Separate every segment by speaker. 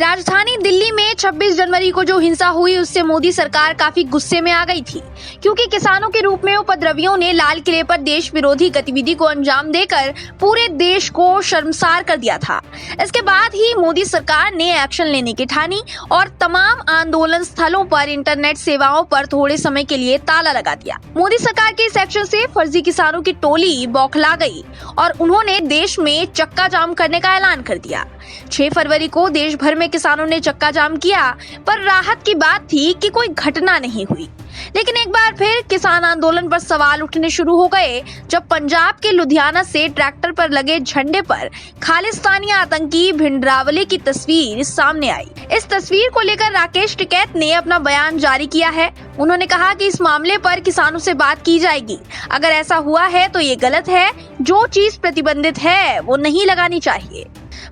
Speaker 1: राजधानी दिल्ली में 26 जनवरी को जो हिंसा हुई उससे मोदी सरकार काफी गुस्से में आ गई थी, क्योंकि किसानों के रूप में उपद्रवियों ने लाल किले पर देश विरोधी गतिविधि को अंजाम देकर पूरे देश को शर्मसार कर दिया था। इसके बाद ही मोदी सरकार ने एक्शन लेने की ठानी और तमाम आंदोलन स्थलों पर इंटरनेट सेवाओं पर थोड़े समय के लिए ताला लगा दिया। मोदी सरकार के इस एक्शन से फर्जी किसानों की टोली बौखला गई और उन्होंने देश में चक्का जाम करने का ऐलान कर दिया। 6 फरवरी को देश भर में किसानों ने चक्का जाम किया, पर राहत की बात थी कि कोई घटना नहीं हुई। लेकिन एक बार फिर किसान आंदोलन पर सवाल उठने शुरू हो गए जब पंजाब के लुधियाना से ट्रैक्टर पर लगे झंडे पर खालिस्तानी आतंकी भिंडरावले की तस्वीर सामने आई। इस तस्वीर को लेकर राकेश टिकैत ने अपना बयान जारी किया है। उन्होंने कहा कि इस मामले पर किसानों से बात की जाएगी। अगर ऐसा हुआ है तो ये गलत है। जो चीज प्रतिबंधित है वो नहीं लगानी चाहिए।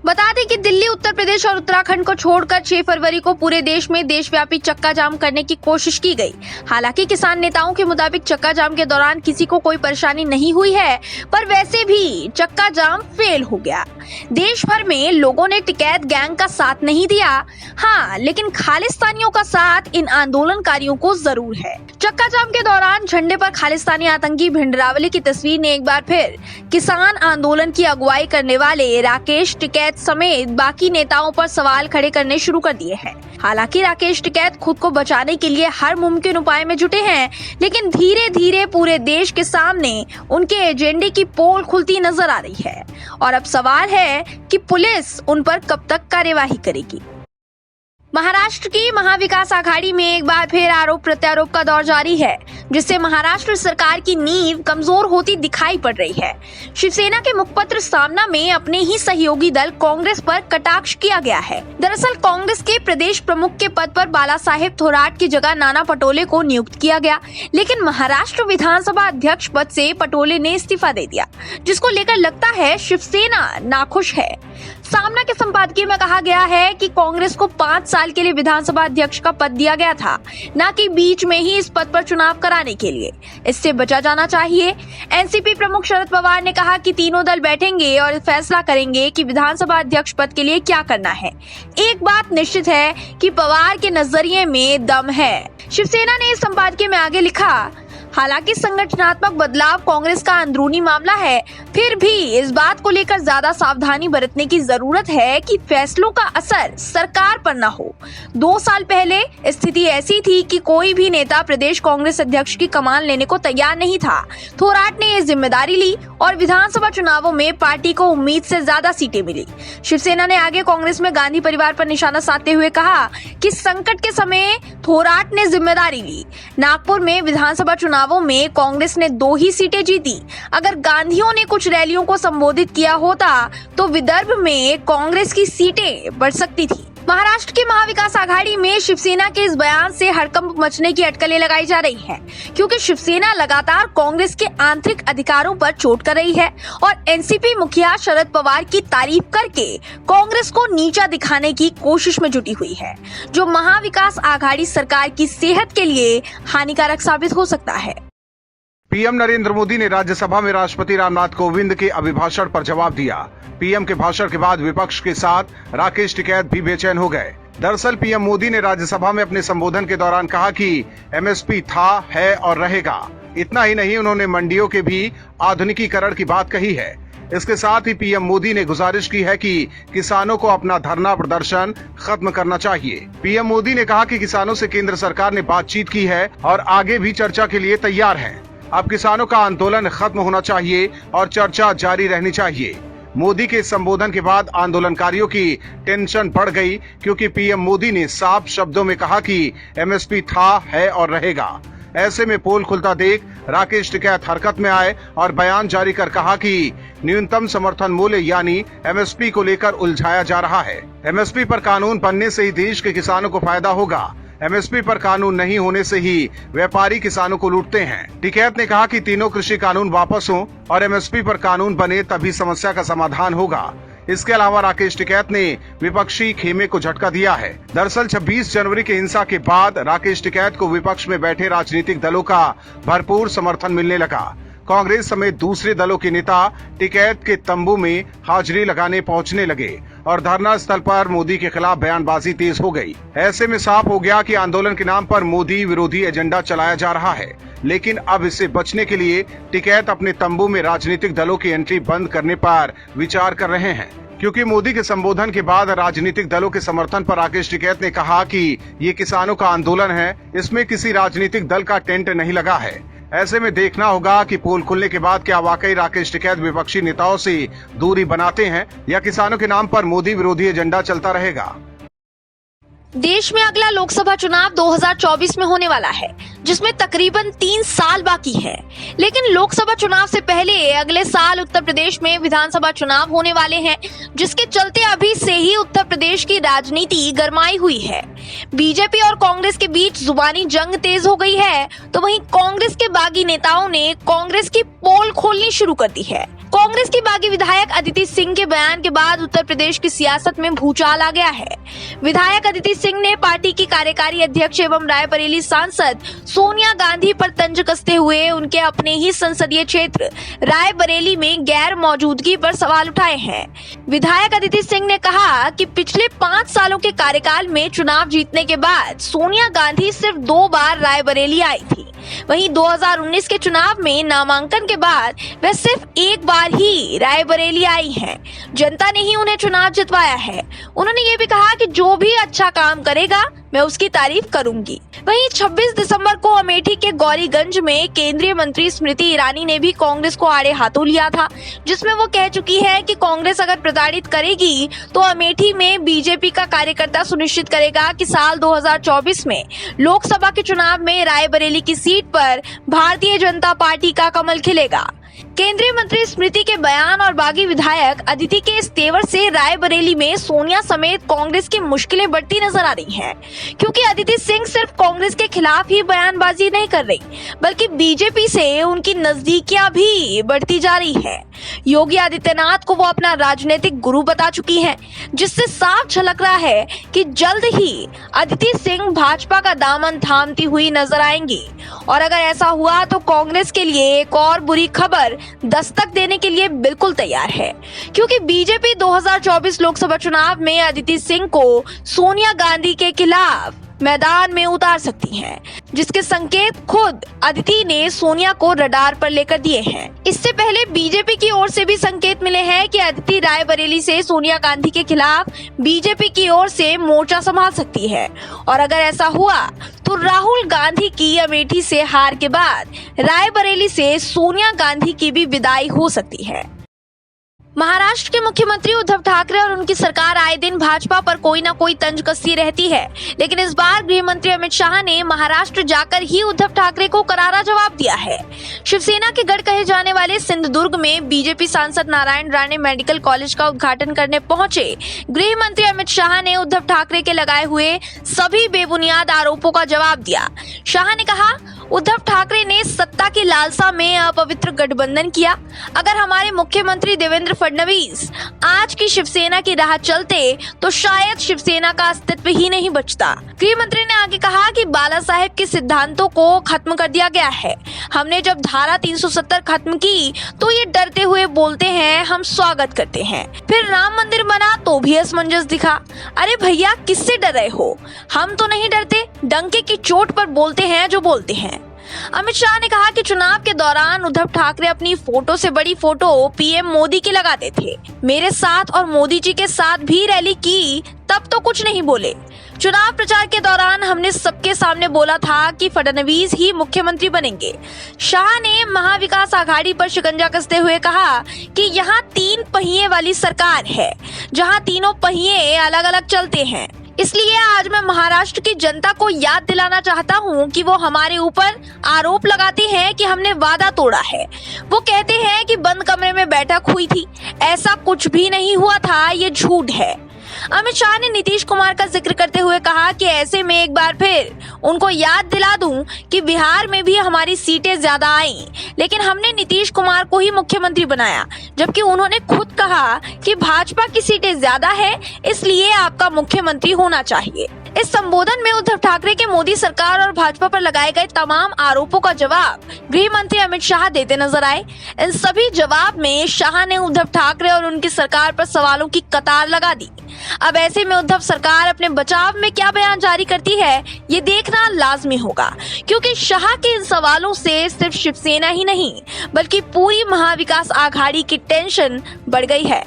Speaker 1: बता दें कि दिल्ली, उत्तर प्रदेश और उत्तराखंड को छोड़कर 6 फरवरी को पूरे देश में देशव्यापी चक्का जाम करने की कोशिश की गई। हालांकि किसान नेताओं के मुताबिक चक्का जाम के दौरान किसी को कोई परेशानी नहीं हुई है, पर वैसे भी चक्का जाम फेल हो गया। देश भर में लोगों ने टिकैत गैंग का साथ नहीं दिया। हाँ, लेकिन खालिस्तानियों का साथ इन आंदोलनकारियों को जरूर है। चक्का जाम के दौरान झंडे पर खालिस्तानी आतंकी भिंडरावले की तस्वीर ने एक बार फिर किसान आंदोलन की अगुवाई करने वाले राकेश टिकैत समेत बाकी नेताओं पर सवाल खड़े करने शुरू कर दिए हैं। हालांकि राकेश टिकैत खुद को बचाने के लिए हर मुमकिन उपाय में जुटे हैं, लेकिन धीरे धीरे पूरे देश के सामने उनके एजेंडे की पोल खुलती नजर आ रही है और अब सवाल है कि पुलिस उन पर कब तक कार्यवाही करेगी। महाराष्ट्र की महाविकास आघाड़ी में एक बार फिर आरोप प्रत्यारोप का दौर जारी है, जिससे महाराष्ट्र सरकार की नींव कमजोर होती दिखाई पड़ रही है। शिवसेना के मुखपत्र सामना में अपने ही सहयोगी दल कांग्रेस पर कटाक्ष किया गया है। दरअसल कांग्रेस के प्रदेश प्रमुख के पद पर बाला साहेब थोराट की जगह नाना पटोले को नियुक्त किया गया, लेकिन महाराष्ट्र विधानसभा अध्यक्ष पद से पटोले ने इस्तीफा दे दिया, जिसको लेकर लगता है शिवसेना नाखुश है। सामना के संपादकीय में कहा गया है कि कांग्रेस को 5 साल के लिए विधानसभा अध्यक्ष का पद दिया गया था, न कि बीच में ही इस पद पर चुनाव कराने के लिए। इससे बचा जाना चाहिए। एनसीपी प्रमुख शरद पवार ने कहा कि तीनों दल बैठेंगे और फैसला करेंगे कि विधानसभा अध्यक्ष पद के लिए क्या करना है। एक बात निश्चित है कि पवार के नजरिए में दम है। शिवसेना ने इस संपादकीय में आगे लिखा, हालांकि संगठनात्मक बदलाव कांग्रेस का अंदरूनी मामला है, फिर भी इस बात को लेकर ज्यादा सावधानी बरतने की जरूरत है कि फैसलों का असर सरकार पर न हो। 2 साल पहले स्थिति ऐसी थी कि कोई भी नेता प्रदेश कांग्रेस अध्यक्ष की कमान लेने को तैयार नहीं था। थोराट ने ये जिम्मेदारी ली और विधानसभा चुनावों में पार्टी को उम्मीद से ज्यादा सीटें मिली। शिवसेना ने आगे कांग्रेस में गांधी परिवार पर निशाना साधते हुए कहा कि संकट के समय थोराट ने जिम्मेदारी ली। नागपुर में विधानसभा चुनावों में कांग्रेस ने 2 ही सीटें जीती। अगर गांधीयों ने कुछ रैलियों को संबोधित किया होता तो विदर्भ में कांग्रेस की सीटें बढ़ सकती थी। महाराष्ट्र की महाविकास आघाड़ी में शिवसेना के इस बयान से हड़कंप मचने की अटकलें लगाई जा रही हैं, क्योंकि शिवसेना लगातार कांग्रेस के आंतरिक अधिकारों पर चोट कर रही है और एनसीपी मुखिया शरद पवार की तारीफ करके कांग्रेस को नीचा दिखाने की कोशिश में जुटी हुई है, जो महाविकास आघाड़ी सरकार की सेहत के लिए हानिकारक साबित हो सकता है।
Speaker 2: पीएम नरेंद्र मोदी ने राज्यसभा में राष्ट्रपति रामनाथ कोविंद के अभिभाषण पर जवाब दिया। पीएम के भाषण के बाद विपक्ष के साथ राकेश टिकैत भी बेचैन हो गए। दरअसल पीएम मोदी ने राज्यसभा में अपने संबोधन के दौरान कहा कि एमएसपी था, है और रहेगा। इतना ही नहीं, उन्होंने मंडियों के भी आधुनिकीकरण की बात कही है। इसके साथ ही पीएम मोदी ने गुजारिश की है कि किसानों को अपना धरना प्रदर्शन खत्म करना चाहिए। पीएम मोदी ने कहा कि किसानों से केंद्र सरकार ने बातचीत की है और आगे भी चर्चा के लिए तैयार है। अब किसानों का आंदोलन खत्म होना चाहिए और चर्चा जारी रहनी चाहिए। मोदी के संबोधन के बाद आंदोलनकारियों की टेंशन बढ़ गई, क्योंकि पीएम मोदी ने साफ शब्दों में कहा कि एमएसपी था, है और रहेगा। ऐसे में पोल खुलता देख राकेश टिकैत हरकत में आए और बयान जारी कर कहा कि न्यूनतम समर्थन मूल्य यानी एमएसपी को लेकर उलझाया जा रहा है। एमएसपी पर कानून बनने से ही देश के किसानों को फायदा होगा। एमएसपी पर कानून नहीं होने से ही व्यापारी किसानों को लूटते हैं। टिकैत ने कहा कि तीनों कृषि कानून वापस हों और एमएसपी पर कानून बने, तभी समस्या का समाधान होगा। इसके अलावा राकेश टिकैत ने विपक्षी खेमे को झटका दिया है। दरअसल 26 जनवरी की हिंसा के बाद राकेश टिकैत को विपक्ष में बैठे राजनीतिक दलों का भरपूर समर्थन मिलने लगा। कांग्रेस समेत दूसरे दलों के नेता टिकैत के तंबू में हाजिरी लगाने पहुंचने लगे और धरना स्थल पर मोदी के खिलाफ बयानबाजी तेज हो गई। ऐसे में साफ हो गया कि आंदोलन के नाम पर मोदी विरोधी एजेंडा चलाया जा रहा है। लेकिन अब इससे बचने के लिए टिकैत अपने तंबू में राजनीतिक दलों की एंट्री बंद करने पर विचार कर रहे हैं, क्योंकि मोदी के संबोधन के बाद राजनीतिक दलों के समर्थन पर राकेश टिकैत ने कहा कि ये किसानों का आंदोलन है, इसमें किसी राजनीतिक दल का टेंट नहीं लगा है। ऐसे में देखना होगा कि पोल खुलने के बाद क्या वाकई राकेश टिकैत विपक्षी नेताओं से दूरी बनाते हैं या किसानों के नाम पर मोदी विरोधी एजेंडा चलता रहेगा।
Speaker 1: देश में अगला लोकसभा चुनाव 2024 में होने वाला है, जिसमें तकरीबन 3 साल बाकी है। लेकिन लोकसभा चुनाव से पहले अगले साल उत्तर प्रदेश में विधानसभा चुनाव होने वाले हैं, जिसके चलते अभी से ही उत्तर प्रदेश की राजनीति गरमाई हुई है। बीजेपी और कांग्रेस के बीच जुबानी जंग तेज हो गई है, तो वहीं कांग्रेस के बागी नेताओं ने कांग्रेस की पोल खोलनी शुरू कर दी है। कांग्रेस की बागी विधायक अदिति सिंह के बयान के बाद उत्तर प्रदेश की सियासत में भूचाल आ गया है। विधायक अदिति सिंह ने पार्टी की कार्यकारी अध्यक्ष एवं रायबरेली सांसद सोनिया गांधी पर तंज कसते हुए उनके अपने ही संसदीय क्षेत्र रायबरेली में गैर मौजूदगी पर सवाल उठाए हैं। विधायक अदिति सिंह ने कहा कि पिछले 5 सालों के कार्यकाल में चुनाव जीतने के बाद सोनिया गांधी सिर्फ 2 बार रायबरेली आई थी। वहीं 2019 के चुनाव में नामांकन के बाद वह सिर्फ 1 बार ही रायबरेली आई हैं। जनता ने ही उन्हें चुनाव जितवाया है। उन्होंने ये भी कहा कि जो भी अच्छा काम करेगा मैं उसकी तारीफ करूंगी। वहीं 26 दिसंबर को अमेठी के गौरीगंज में केंद्रीय मंत्री स्मृति ईरानी ने भी कांग्रेस को आड़े हाथों लिया था, जिसमें वो कह चुकी है कि कांग्रेस अगर प्रताड़ित करेगी तो अमेठी में बीजेपी का कार्यकर्ता सुनिश्चित करेगा कि साल 2024 में लोकसभा के चुनाव में रायबरेली की सीट पर भारतीय जनता पार्टी का कमल खिलेगा। केंद्रीय मंत्री स्मृति के बयान और बागी विधायक अदिति के इस तेवर से रायबरेली में सोनिया समेत कांग्रेस की मुश्किलें बढ़ती नजर आ रही हैं, क्योंकि अदिति सिंह सिर्फ कांग्रेस के खिलाफ ही बयानबाजी नहीं कर रही, बल्कि बीजेपी से उनकी नजदीकियां भी बढ़ती जा रही है। योगी आदित्यनाथ को वो अपना राजनीतिक गुरु बता चुकी हैं, जिससे साफ झलक रहा है कि जल्द ही अदिति सिंह भाजपा का दामन थामती हुई नजर आएंगी। और अगर ऐसा हुआ तो कांग्रेस के लिए एक और बुरी खबर दस्तक देने के लिए बिल्कुल तैयार है, क्योंकि बीजेपी 2024 लोकसभा चुनाव में अदिति सिंह को सोनिया गांधी के खिलाफ मैदान में उतार सकती हैं, जिसके संकेत खुद अदिति ने सोनिया को रडार पर लेकर दिए हैं। इससे पहले बीजेपी की ओर से भी संकेत मिले हैं कि अदिति रायबरेली से सोनिया गांधी के खिलाफ बीजेपी की ओर से मोर्चा संभाल सकती है। और अगर ऐसा हुआ तो राहुल गांधी की अमेठी से हार के बाद रायबरेली से सोनिया गांधी की भी विदाई हो सकती है। महाराष्ट्र के मुख्यमंत्री उद्धव ठाकरे और उनकी सरकार आए दिन भाजपा पर कोई ना कोई तंज कसती रहती है, लेकिन इस बार गृह मंत्री अमित शाह ने महाराष्ट्र जाकर ही उद्धव ठाकरे को करारा जवाब दिया है। शिवसेना के गढ़ कहे जाने वाले सिंधुदुर्ग में बीजेपी सांसद नारायण राणे मेडिकल कॉलेज का उद्घाटन करने पहुंचे गृह मंत्री अमित शाह ने उद्धव ठाकरे के लगाए हुए सभी बेबुनियाद आरोपों का जवाब दिया। शाह ने कहा, उद्धव ठाकरे ने सत्ता की लालसा में अपवित्र गठबंधन किया। अगर हमारे मुख्यमंत्री देवेंद्र फडणवीस आज की शिवसेना की राह चलते तो शायद शिवसेना का अस्तित्व ही नहीं बचता। गृह मंत्री ने आगे कहा कि बाला साहेब के सिद्धांतों को खत्म कर दिया गया है। हमने जब धारा 370 खत्म की तो ये डरते हुए बोलते हैं हम स्वागत करते हैं। फिर राम मंदिर बना तो भी असमंजस दिखा। अरे भैया, किससे डर रहे हो? हम तो नहीं डरते, डंके की चोट पर बोलते हैं जो बोलते हैं। अमित शाह ने कहा कि चुनाव के दौरान उद्धव ठाकरे अपनी फोटो से बड़ी फोटो पीएम मोदी की लगाते थे। मेरे साथ और मोदी जी के साथ भी रैली की, तब तो कुछ नहीं बोले। चुनाव प्रचार के दौरान हमने सबके सामने बोला था कि फडणवीस ही मुख्यमंत्री बनेंगे। शाह ने महाविकास आघाड़ी पर शिकंजा कसते हुए कहा कि यहाँ 3 पहिए वाली सरकार है, जहाँ तीनों पहिए अलग अलग चलते हैं। इसलिए आज मैं महाराष्ट्र की जनता को याद दिलाना चाहता हूं कि वो हमारे ऊपर आरोप लगाते हैं कि हमने वादा तोड़ा है। वो कहते हैं कि बंद कमरे में बैठक हुई थी, ऐसा कुछ भी नहीं हुआ था, ये झूठ है। अमित शाह ने नीतीश कुमार का जिक्र करते हुए कहा कि ऐसे में एक बार फिर उनको याद दिला दूं कि बिहार में भी हमारी सीटें ज्यादा आईं, लेकिन हमने नीतीश कुमार को ही मुख्यमंत्री बनाया, जबकि उन्होंने खुद कहा कि भाजपा की सीटें ज्यादा है, इसलिए आपका मुख्यमंत्री होना चाहिए। इस संबोधन में उद्धव ठाकरे के मोदी सरकार और भाजपा पर लगाए गए तमाम आरोपों का जवाब गृह मंत्री अमित शाह देते नजर आए। इन सभी जवाब में शाह ने उद्धव ठाकरे और उनकी सरकार पर सवालों की कतार लगा दी। अब ऐसे में उद्धव सरकार अपने बचाव में क्या बयान जारी करती है, ये देखना लाजमी होगा, क्योंकि शाह के इन सवालों से सिर्फ शिवसेना ही नहीं बल्कि पूरी महाविकास आघाड़ी की टेंशन बढ़ गई है।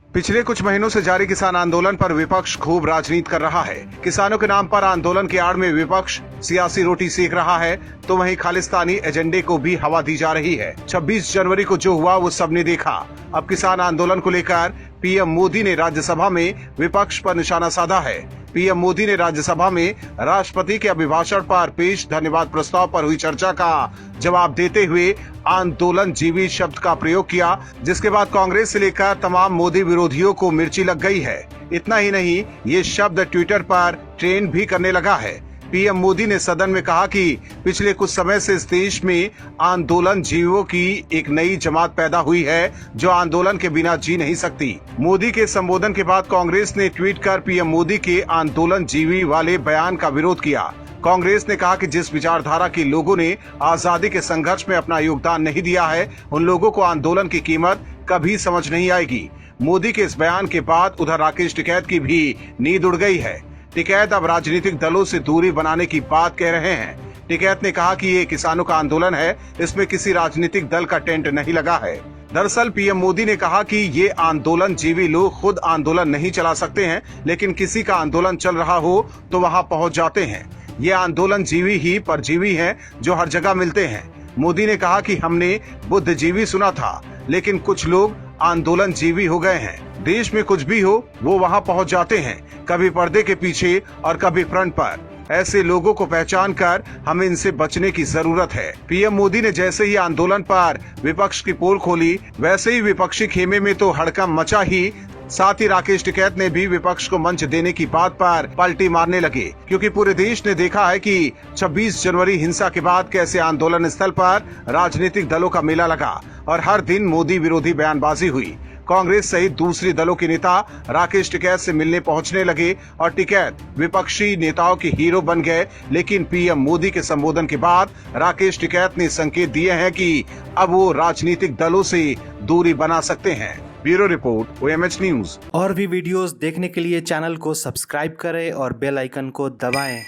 Speaker 2: पिछले कुछ महीनों से जारी किसान आंदोलन पर विपक्ष खूब राजनीति कर रहा है। किसानों के नाम पर आंदोलन की आड़ में विपक्ष सियासी रोटी सेक रहा है, तो वहीं खालिस्तानी एजेंडे को भी हवा दी जा रही है। 26 जनवरी को जो हुआ वो सबने देखा। अब किसान आंदोलन को लेकर पीएम मोदी ने राज्यसभा में विपक्ष पर निशाना साधा है। पीएम मोदी ने राज्यसभा में राष्ट्रपति के अभिभाषण पर पेश धन्यवाद प्रस्ताव पर हुई चर्चा का जवाब देते हुए आंदोलन जीवी शब्द का प्रयोग किया, जिसके बाद कांग्रेस से लेकर तमाम मोदी विरोधियों को मिर्ची लग गई है। इतना ही नहीं, ये शब्द ट्विटर पर ट्रेंड भी करने लगा है। पीएम मोदी ने सदन में कहा कि पिछले कुछ समय से इस देश में आंदोलन जीवियों की एक नई जमात पैदा हुई है जो आंदोलन के बिना जी नहीं सकती। मोदी के संबोधन के बाद कांग्रेस ने ट्वीट कर पीएम मोदी के आंदोलन जीवी वाले बयान का विरोध किया। कांग्रेस ने कहा कि जिस विचारधारा के लोगों ने आजादी के संघर्ष में अपना योगदान नहीं दिया है, उन लोगों को आंदोलन की कीमत कभी समझ नहीं आएगी। मोदी के इस बयान के बाद उधर राकेश टिकैत की भी नींद उड़ गई है। टिकैत अब राजनीतिक दलों से दूरी बनाने की बात कह रहे हैं। टिकैत ने कहा कि ये किसानों का आंदोलन है, इसमें किसी राजनीतिक दल का टेंट नहीं लगा है। दरअसल पीएम मोदी ने कहा कि ये आंदोलन जीवी लोग खुद आंदोलन नहीं चला सकते हैं, लेकिन किसी का आंदोलन चल रहा हो तो वहाँ पहुँच जाते हैं। ये आंदोलन जीवी ही परजीवी हैं जो हर जगह मिलते हैं। मोदी ने कहा कि हमने बुद्धिजीवी सुना था, लेकिन कुछ लोग आंदोलन जीवी हो गए हैं। देश में कुछ भी हो वो वहाँ पहुँच जाते हैं, कभी पर्दे के पीछे और कभी फ्रंट पर। ऐसे लोगों को पहचान कर हमें इनसे बचने की जरूरत है। पीएम मोदी ने जैसे ही आंदोलन पर विपक्ष की पोल खोली, वैसे ही विपक्षी खेमे में तो हड़कंप मचा ही। साथ ही राकेश टिकैत ने भी विपक्ष को मंच देने की बात पर पलटी मारने लगे, क्योंकि पूरे देश ने देखा है कि 26 जनवरी हिंसा के बाद कैसे आंदोलन स्थल पर राजनीतिक दलों का मेला लगा और हर दिन मोदी विरोधी बयानबाजी हुई। कांग्रेस सहित दूसरी दलों के नेता राकेश टिकैत से मिलने पहुंचने लगे और टिकैत विपक्षी नेताओं के हीरो बन गए। लेकिन पीएम मोदी के संबोधन के बाद राकेश टिकैत ने संकेत दिए हैं कि अब वो राजनीतिक दलों से दूरी बना सकते हैं। Bureau report, OMH news.
Speaker 3: और भी वीडियोस देखने के लिए चैनल को सब्सक्राइब करें और बेल आइकन को दबाएं।